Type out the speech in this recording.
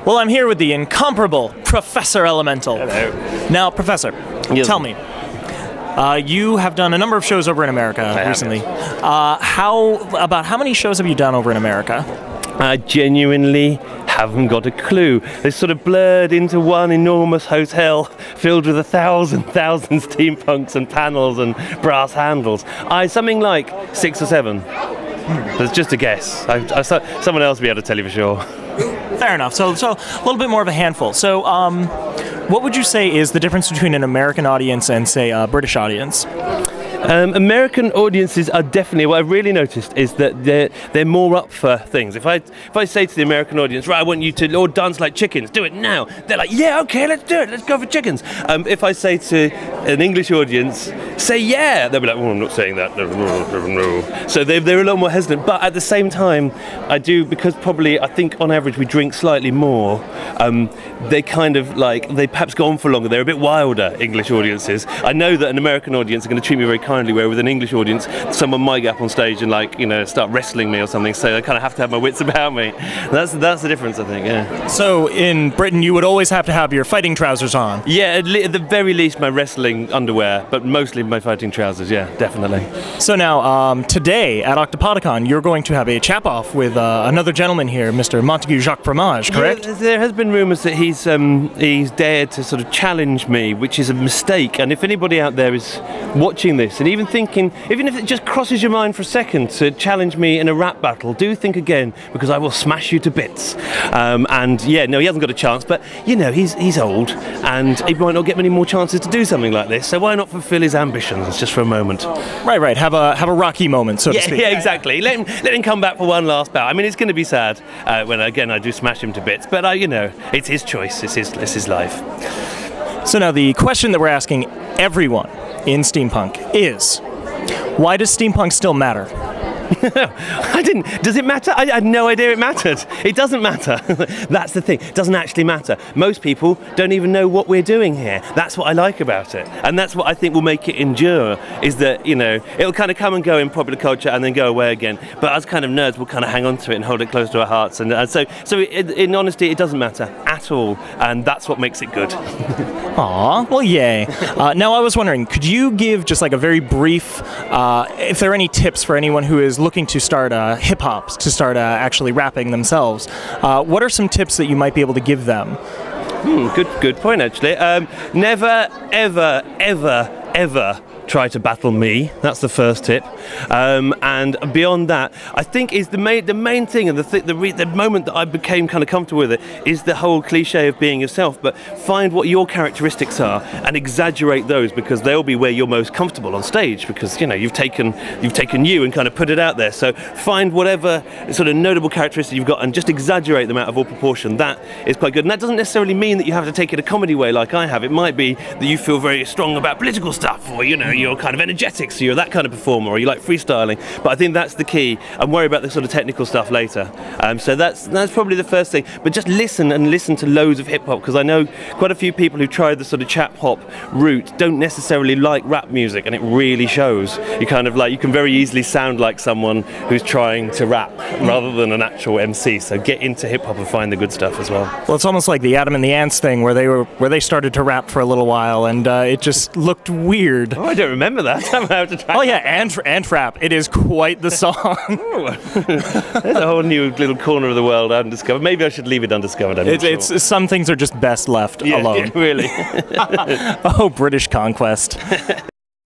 Well, I'm here with the incomparable Professor Elemental. Hello. Now, Professor, tell me, you have done a number of shows over in America recently. How many shows have you done over in America? I genuinely haven't got a clue. They sort of blurred into one enormous hotel filled with 1,000 steampunks and panels and brass handles. Something like 6 or 7. That's just a guess. Someone else will be able to tell you for sure. Fair enough. So a little bit more of a handful. So, what would you say is the difference between an American audience and, say, a British audience? American audiences are definitely, what I've really noticed is that they're more up for things. If I say to the American audience, right, I want you to all dance like chickens, do it now, they're like, yeah, okay, let's do it, let's go for chickens. If I say to an English audience, say yeah, they'll be like, oh, I'm not saying that, no. So they're a lot more hesitant, but at the same time, I do, because probably I think on average we drink slightly more, they kind of like, they perhaps go on for longer, they're a bit wilder, English audiences. I know that an American audience are going to treat me very kindly, where with an English audience, someone might get up on stage and like, start wrestling me or something, so I kind of have to have my wits about me. That's the difference, I think, yeah. So in Britain, you would always have to have your fighting trousers on? Yeah, at the very least my wrestling underwear, but mostly my fighting trousers, yeah, definitely. So now, today at Octopodicon, you're going to have a chap-off with another gentleman here, Mr. Montague Jacques Fromage, correct? Yeah, there has been rumours that he's dared to sort of challenge me, which is a mistake, and if anybody out there is watching this and even thinking, even if it just crosses your mind for a second to challenge me in a rap battle, do think again, because I will smash you to bits. And yeah, no, he hasn't got a chance, but he's old and he might not get many more chances to do something like this, so why not fulfill his ambitions just for a moment? Right, have a Rocky moment, so to speak. Yeah, exactly. Let him come back for one last bout. I mean, it's going to be sad when again I do smash him to bits, but it's his choice, it's his life. So now the question that we're asking everyone in Steampunk is, why does Steampunk still matter? Does it matter? I had no idea it mattered. It doesn't matter. That's the thing. It doesn't actually matter. Most people don't even know what we're doing here. That's what I like about it. And that's what I think will make it endure, is that, it'll kind of come and go in popular culture and then go away again. But us kind of nerds will kind of hang on to it and hold it close to our hearts. And so in honesty, it doesn't matter at all. And that's what makes it good. Aw, well, yay. Now, I was wondering, could you give just like a very brief, if there are any tips for anyone who is looking to start hip-hop, to start actually rapping themselves, what are some tips that you might be able to give them? Good point, actually. Never, ever, ever, ever try to battle me. That's the first tip. And beyond that, I think is the main thing, and the moment that I became kind of comfortable with it is the whole cliche of being yourself. But find what your characteristics are and exaggerate those, because they'll be where you're most comfortable on stage. Because you've taken you and kind of put it out there. So find whatever sort of notable characteristic you've got and just exaggerate them out of all proportion. That is quite good. And that doesn't necessarily mean that you have to take it a comedy way like I have. It might be that you feel very strong about political stuff, or you're kind of energetic, so you're that kind of performer, or you like freestyling. But I think that's the key, and worry about the sort of technical stuff later. So that's probably the first thing. But just listen to loads of hip hop, because I know quite a few people who tried the sort of chap hop route don't necessarily like rap music, and it really shows. You can very easily sound like someone who's trying to rap rather than an actual MC. So get into hip hop and find the good stuff as well. Well, it's almost like the Adam and the Ants thing, where they started to rap for a little while, and it just looked weird. Oh, I don't remember that. Oh yeah, Ant Rap. It is quite the song. There's a whole new little corner of the world I haven't discovered. Maybe I should leave it undiscovered. It's some things are just best left alone. Yeah, really. Oh, British conquest.